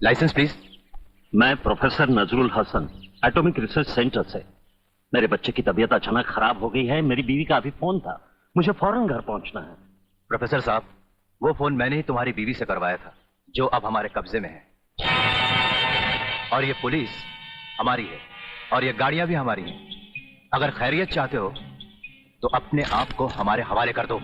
Licence please. मैं professor Nazrul Hasan, atomic research centre से। मेरे बच्चे की तबीयत अचानक खराब हो गई है। मेरी बीवी का अभी फोन था, मुझे फौरन घर पहुंचना है। प्रोफेसर साहब, वो फोन मैंने ही तुम्हारी बीवी से करवाया था, जो अब हमारे कब्जे में है। और ये पुलिस हमारी है और ये गाड़ियां भी हमारी हैं। अगर खैरियत चाहते हो तो अपने आप को हमारे हवाले कर दो।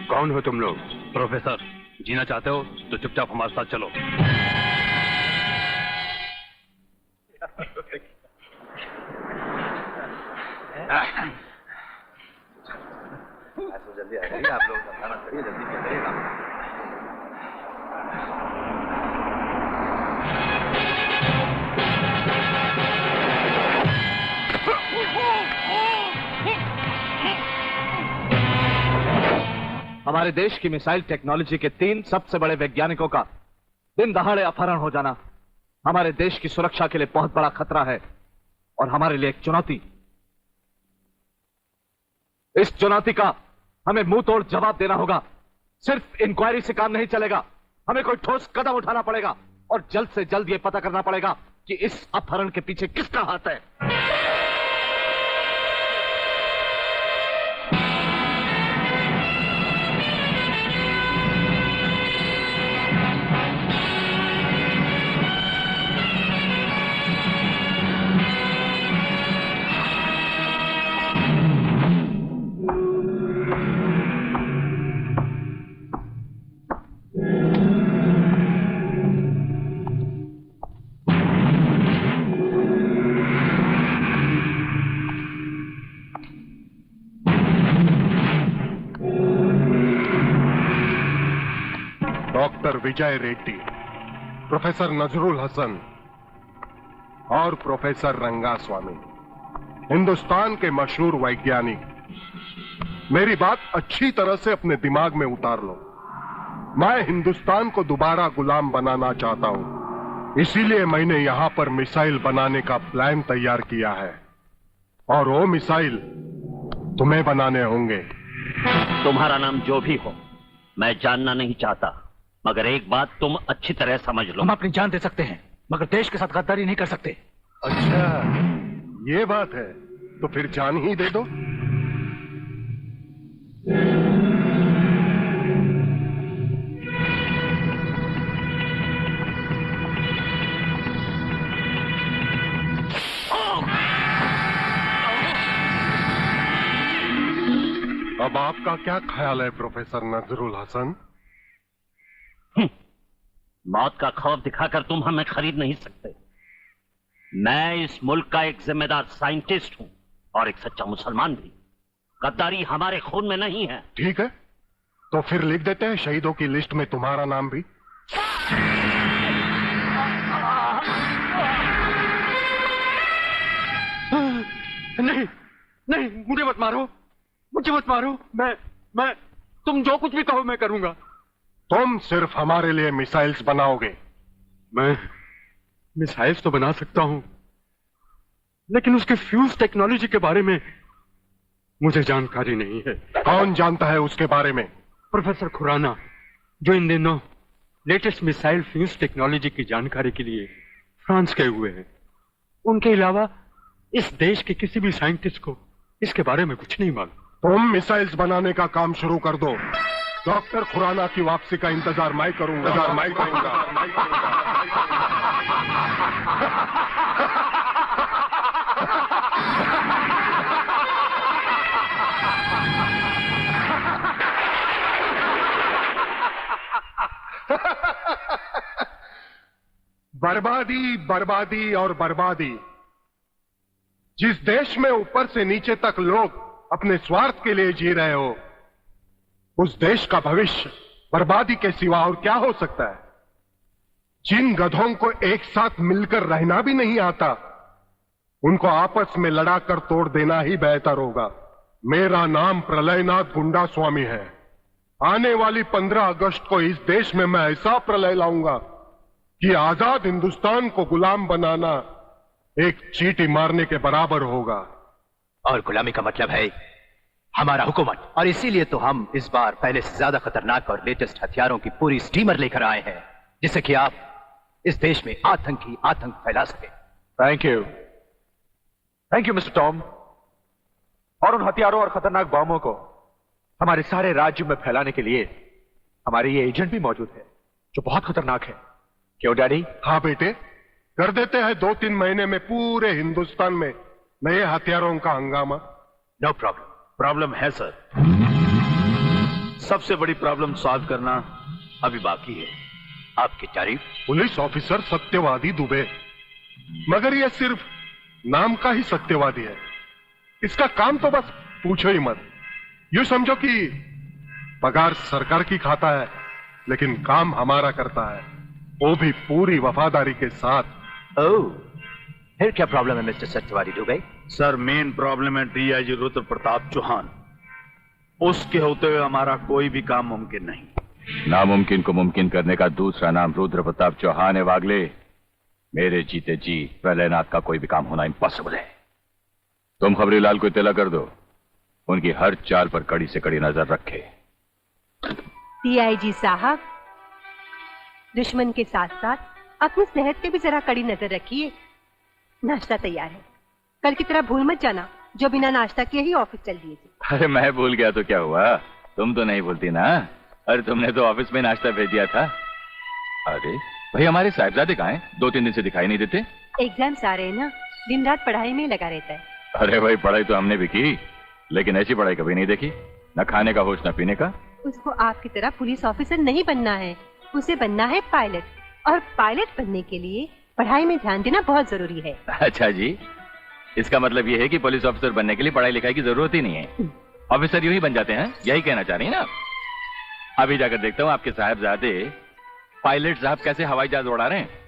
कौन हो तुम लोग? प्रोफेसर, जीना चाहते हो तो चुपचाप हमारे साथ चलो। जल्दी आइए आप लोग, करिए जल्दी करिएगा। हमारे देश की मिसाइल टेक्नोलॉजी के 3 सबसे बड़े वैज्ञानिकों का दिन दहाड़े अपहरण हो जाना हमारे देश की सुरक्षा के लिए बहुत बड़ा खतरा है और हमारे लिए एक चुनौती। इस चुनौती का हमें मुंह तोड़ जवाब देना होगा। सिर्फ इंक्वायरी से काम नहीं चलेगा, हमें कोई ठोस कदम उठाना पड़ेगा और जल्द से जल्द यह पता करना पड़ेगा कि इस अपहरण के पीछे किसका हाथ है। डॉक्टर विजय रेड्डी, प्रोफेसर नजरुल हसन और प्रोफेसर रंगास्वामी, हिंदुस्तान के मशहूर वैज्ञानिक। मेरी बात अच्छी तरह से अपने दिमाग में उतार लो। मैं हिंदुस्तान को दोबारा गुलाम बनाना चाहता हूं, इसीलिए मैंने यहां पर मिसाइल बनाने का प्लान तैयार किया है और वो मिसाइल तुम्हें बनाने होंगे। तुम्हारा नाम जो भी हो, मैं जानना नहीं चाहता, मगर एक बात तुम अच्छी तरह समझ लो। हम अपनी जान दे सकते हैं मगर देश के साथ गद्दारी नहीं कर सकते। अच्छा, ये बात है तो फिर जान ही दे दो। अब आपका क्या ख्याल है प्रोफेसर नजरुल हसन? मौत का खौफ दिखाकर तुम हमें खरीद नहीं सकते। मैं इस मुल्क का एक जिम्मेदार साइंटिस्ट हूं और एक सच्चा मुसलमान भी। गद्दारी हमारे खून में नहीं है। ठीक है, तो फिर लिख देते हैं शहीदों की लिस्ट में तुम्हारा नाम भी। नहीं नहीं, मुझे मत मारो, मुझे मत मारो। मैं तुम जो कुछ भी कहो मैं करूंगा। तुम सिर्फ हमारे लिए मिसाइल्स बनाओगे। मैं मिसाइल्स तो बना सकता हूं, लेकिन उसके फ्यूज टेक्नोलॉजी के बारे में मुझे जानकारी नहीं है। कौन जानता है उसके बारे में? प्रोफेसर खुराना, जो इन दिनों लेटेस्ट मिसाइल फ्यूज टेक्नोलॉजी की जानकारी के लिए फ्रांस गए हुए हैं। उनके अलावा इस देश के किसी भी साइंटिस्ट को इसके बारे में कुछ नहीं मालूम। तुम मिसाइल्स बनाने का काम शुरू कर दो। डॉक्टर खुराना की वापसी का इंतजार मैं करूंगा। बर्बादी, बर्बादी और बर्बादी। जिस देश में ऊपर से नीचे तक लोग अपने स्वार्थ के लिए जी रहे हो, उस देश का भविष्य बर्बादी के सिवा और क्या हो सकता है? जिन गधों को एक साथ मिलकर रहना भी नहीं आता, उनको आपस में लड़ाकर तोड़ देना ही बेहतर होगा। मेरा नाम प्रलयनाथ गुंडा स्वामी है। आने वाली 15 अगस्त को इस देश में मैं ऐसा प्रलय लाऊंगा कि आजाद हिंदुस्तान को गुलाम बनाना एक चींटी मारने के बराबर होगा। और गुलामी का मतलब है हमारा हुकूमत, और इसीलिए तो हम इस बार पहले से ज्यादा खतरनाक और लेटेस्ट हथियारों की पूरी स्टीमर लेकर आए हैं, जिससे कि आप इस देश में आतंक फैला सके। Thank you mister Tom. और उन हथियारों और खतरनाक बॉम्बों को हमारे सारे राज्य में फैलाने के लिए हमारे ये एजेंट भी मौजूद है जो बहुत खतरनाक है। क्यों डैडी? हाँ बेटे, कर देते हैं 2-3 महीने में पूरे हिंदुस्तान में नए हथियारों का हंगामा। No problem. प्रॉब्लम है सर, सबसे बड़ी प्रॉब्लम सॉल्व करना अभी बाकी है। आपकी तारीफ। पुलिस ऑफिसर सत्यवादी दुबे, मगर यह सिर्फ नाम का ही सत्यवादी है। इसका काम तो बस पूछो ही मत। यूं समझो कि पगार सरकार की खाता है, लेकिन काम हमारा करता है, वो भी पूरी वफादारी के साथ। ओह, फिर क्या प्रॉब्लम है मिस्टर सत्यवादी दुबे? सर, मेन प्रॉब्लम है डीआईजी रुद्र प्रताप चौहान। उसके होते हुए हमारा कोई भी काम मुमकिन नहीं। नामुमकिन को मुमकिन करने का दूसरा नाम रुद्र प्रताप चौहान है वागले। मेरे जीते जी प्रलयनाथ का कोई भी काम होना इम्पॉसिबल है। तुम खबरीलाल को इत्तला कर दो, उनकी हर चाल पर कड़ी से कड़ी नजर रखे। डीआईजी साहब, दुश्मन के साथ साथ अपनी सेहत पे भी जरा कड़ी नजर रखिए। नाश्ता तैयार है, कल की तरह भूल मत जाना जो बिना नाश्ता किए ही ऑफिस चल दिए थे। अरे मैं भूल गया तो क्या हुआ, तुम तो नहीं भूलती ना। अरे तुमने तो ऑफिस में नाश्ता भेज दिया था। अरे भाई, हमारे साहिबजादे कहाँ हैं? 2-3 दिन से दिखाई नहीं देते। एग्जाम्स आ रहे हैं ना, दिन रात पढ़ाई में लगा रहता है। अरे भाई, पढ़ाई तो हमने भी की, लेकिन ऐसी पढ़ाई कभी नहीं देखी। न खाने का होश न पीने का। उसको आपकी तरह पुलिस ऑफिसर नहीं बनना है, उसे बनना है पायलट। और पायलट बनने के लिए पढ़ाई में ध्यान देना बहुत जरूरी है। अच्छा जी, इसका मतलब ये है कि पुलिस ऑफिसर बनने के लिए पढ़ाई लिखाई की जरूरत ही नहीं है, ऑफिसर यूं ही बन जाते हैं, यही कहना चाह रही है ना? अभी जाकर देखता हूँ आपके साहबजादे पायलट साहब कैसे हवाई जहाज उड़ा रहे हैं।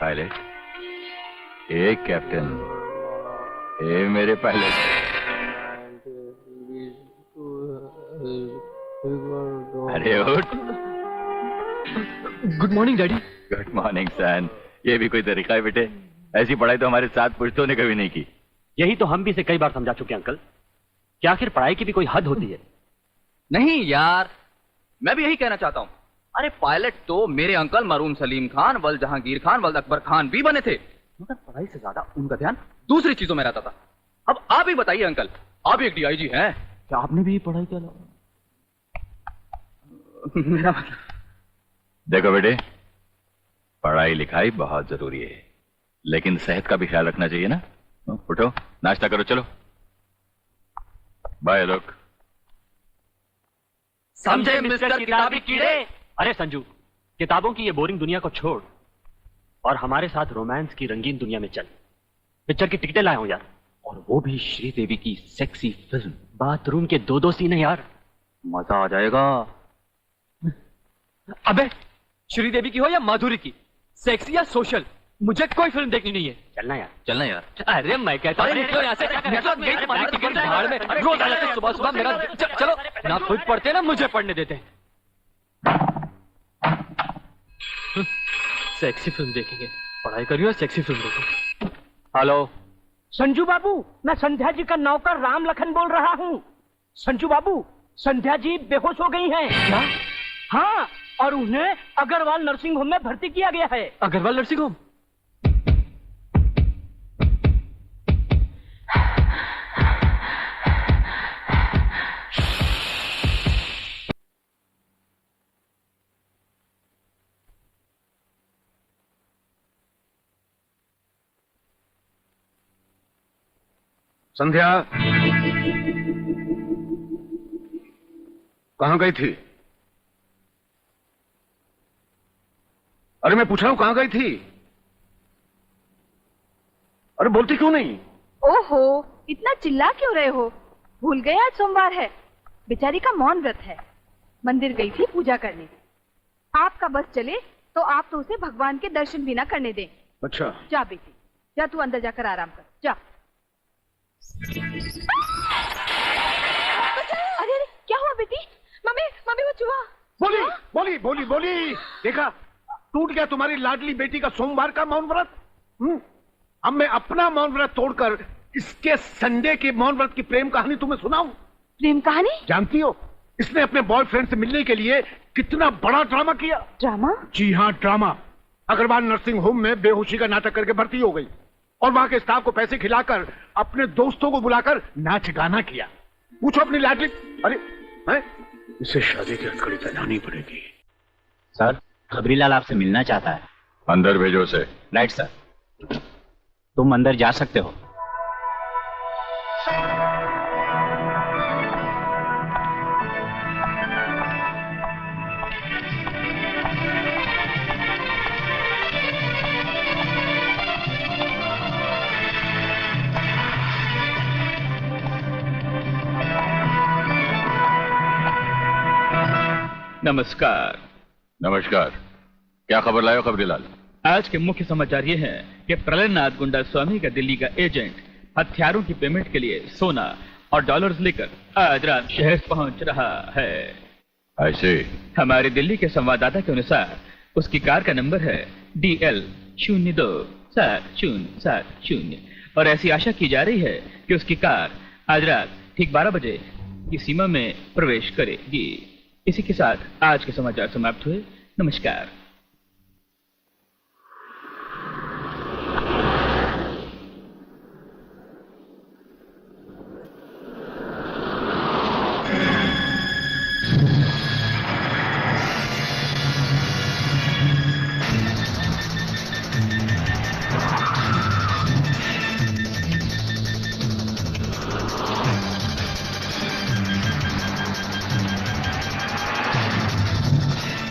पायलट, ए कैप्टन, ए मेरे पायलट। अरे उठ। Good morning daddy. Good morning son. ये भी कोई तरीका है बेटे? ऐसी पढ़ाई तो हमारे साथ पुश्तों ने कभी नहीं की। यही तो हम भी इसे कई बार समझा चुके अंकल, कि आखिर पढ़ाई की भी कोई हद होती है। नहीं यार, मैं भी यही कहना चाहता हूँ। अरे पायलट तो मेरे अंकल मरूम सलीम खान, वल जहांगीर खान, वल अकबर खान भी बने थे, मगर पढ़ाई से ज्यादा उनका ध्यान दूसरी चीजों में रहता था। अब आप ही बताइए अंकल, आप एक डीआईजी हैं, क्या आपने भी पढ़ाई के अलावा? मेरा मतलब, देखो बेटे, पढ़ाई लिखाई बहुत जरूरी है, लेकिन सेहत का भी ख्याल रखना चाहिए ना। उठो, नाश्ता करो, चलो। बाय लोग। समझे मिस्टर किताबी कीड़े? अरे संजू, किताबों की ये बोरिंग दुनिया को छोड़ और हमारे साथ रोमांस की रंगीन दुनिया में चल। पिक्चर की टिकटें लाया हूं यार, और वो भी श्रीदेवी की सेक्सी फिल्म। बाथरूम के 2-2 सीन है यार, मजा आ जाएगा। अबे श्रीदेवी की हो या माधुरी की, सेक्सी या सोशल, मुझे कोई फिल्म देखनी नहीं है। चलना यार, चलना यार। अरे मैं कहता हूँ निकलो यहाँ से, तुम्हारी टिकट भाड़ में, रोज आ जाते सुबह सुबह मेरा। चलो ना, खुद पढ़ते ना मुझे पढ़ने देते। सेक्सी फिल्म देखेंगे, पढ़ाई करियो या सेक्सी फिल्म देखो। हेलो संजू बाबू, मैं संध्या जी का नौकर राम लखन बोल रहा हूँ। संजू बाबू, संध्या जी बेहोश हो गई हैं। क्या? हाँ, और उन्हें अग्रवाल नर्सिंग होम में भर्ती किया गया है। Agarwal nursing home? संध्या कहां गई थी? अरे मैं पूछ रहा हूं, कहां गई थी? अरे बोलती क्यों नहीं? ओहो, इतना चिल्ला क्यों रहे हो? भूल गए आज सोमवार है, बेचारी का मौन व्रत है। मंदिर गई थी पूजा करने। आपका बस चले तो आप तो उसे भगवान के दर्शन भी ना करने दें। अच्छा। जा बेटी, जा तू अंदर जाकर आराम कर, जा। अरे अरे, क्या हुआ बेटी? मम्मी मम्मी, वो चूहा। बोली बोली बोली बोली, देखा टूट गया तुम्हारी लाडली बेटी का सोमवार का मौन व्रत। अब मैं अपना मौन व्रत तोड़कर इसके संडे के मौन व्रत की प्रेम कहानी तुम्हें सुनाऊं। प्रेम कहानी? जानती हो इसने अपने बॉयफ्रेंड से मिलने के लिए कितना बड़ा ड्रामा किया? ड्रामा? जी हाँ, ड्रामा। अग्रवाल नर्सिंग होम में बेहोशी का नाटक करके भर्ती हो गई और वहां के स्टाफ को पैसे खिलाकर अपने दोस्तों को बुलाकर नाच गाना किया। पूछो अपनी लाडली। अरे है? इसे शादी की हथकड़ी पहनानी पड़ेगी। सर, खबरीलाल आपसे मिलना चाहता है। अंदर भेजो उसे। Right sir. तुम अंदर जा सकते हो। नमस्कार। नमस्कार। क्या खबर लाए हो खबरीलाल? आज के मुख्य समाचार ये हैं कि प्रलयनाथ गुंडा स्वामी का दिल्ली का एजेंट हथियारों की पेमेंट के लिए सोना और डॉलर्स लेकर आज रात शहर पहुंच रहा है। ऐसे? हमारे दिल्ली के संवाददाता के अनुसार उसकी कार का नंबर है DL027070 और ऐसी आशा की जा रही है कि उसकी कार आज रात ठीक 12 बजे की सीमा में प्रवेश करेगी। इसी के साथ आज के समाचार समाप्त हुए। नमस्कार।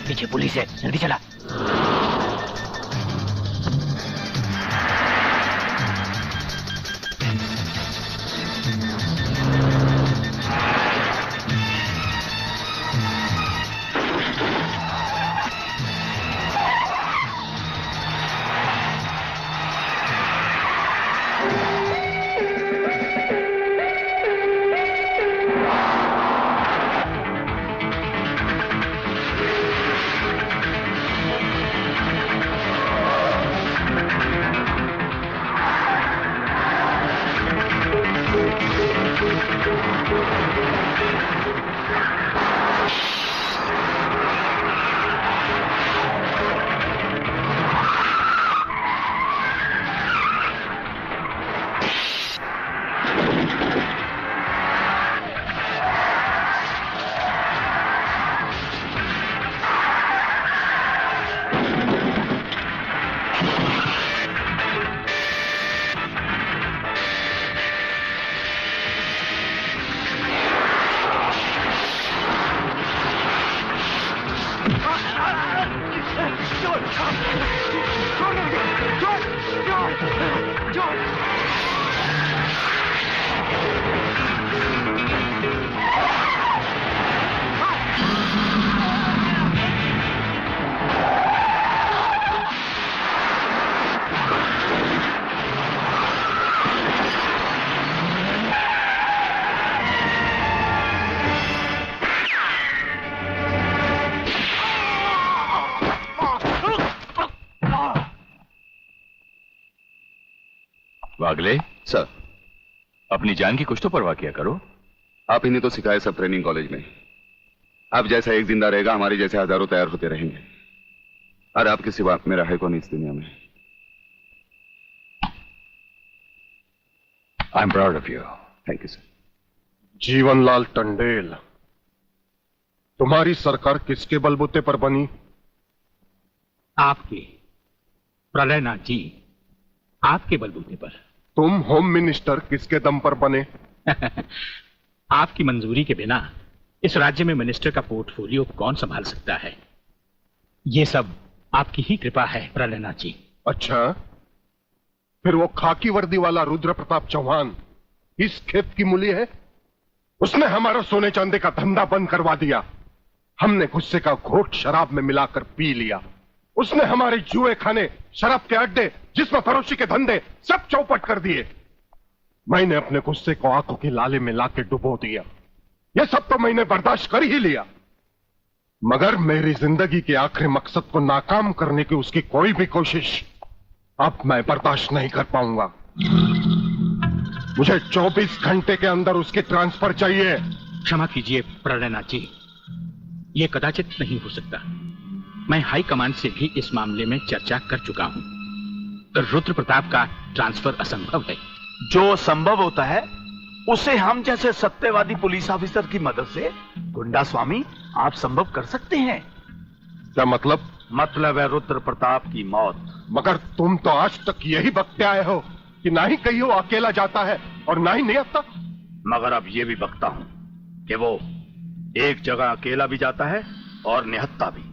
पीछे पुलिस है, जल्दी चला। वागले सर, अपनी जान की कुछ तो परवाह किया करो। आप ही ने तो सिखाया सब ट्रेनिंग कॉलेज में। आप जैसा एक जिंदा रहेगा, हमारे जैसे हजारों तैयार होते रहेंगे। और आपके सिवा मेरा है कौन इस दुनिया में। I am proud of you. Thank you sir. Jeevanlal Tandel, तुम्हारी सरकार किसके बलबूते पर बनी? आपके, प्रलयनाथ जी, आपके बलबूते पर। तुम होम मिनिस्टर किसके दम पर बने? आपकी मंजूरी के बिना इस राज्य में मिनिस्टर का पोर्टफोलियो कौन संभाल सकता है? ये सब आपकी ही कृपा है प्रलयनाथ जी। अच्छा, फिर वो खाकी वर्दी वाला रुद्र प्रताप चौहान इस खेत की मूली है। उसने हमारा सोने चांदी का धंधा बंद करवा दिया। हमने गुस्से का घोट शराब में मिलाकर पी लिया। उसने हमारे जुए खाने, शराब के अड्डे, जिसमें फरोशी के धंधे सब चौपट कर दिए। मैंने अपने गुस्से को आंखों की लाले में लाके डुबो दिया। यह सब तो मैंने बर्दाश्त कर ही लिया, मगर मेरी जिंदगी के आखिरी मकसद को नाकाम करने की उसकी कोई भी कोशिश अब मैं बर्दाश्त नहीं कर पाऊंगा। मुझे 24 घंटे के अंदर उसकी ट्रांसफर चाहिए। क्षमा कीजिए प्रलयनाथ जी, ये कदाचित नहीं हो सकता। मैं हाई कमांड से भी इस मामले में चर्चा कर चुका हूं। रुद्र प्रताप का ट्रांसफर असंभव है। जो संभव होता है उसे हम जैसे सत्यवादी पुलिस ऑफिसर की मदद से गुंडा स्वामी आप संभव कर सकते हैं। क्या मतलब? मतलब है रुद्र प्रताप की मौत। मगर तुम तो आज तक यही बकते आए हो कि ना ही कहीं वो अकेला जाता है और ना ही निहत्था। मगर अब ये भी बकता हूं कि वो एक जगह अकेला भी जाता है और निहत्था भी।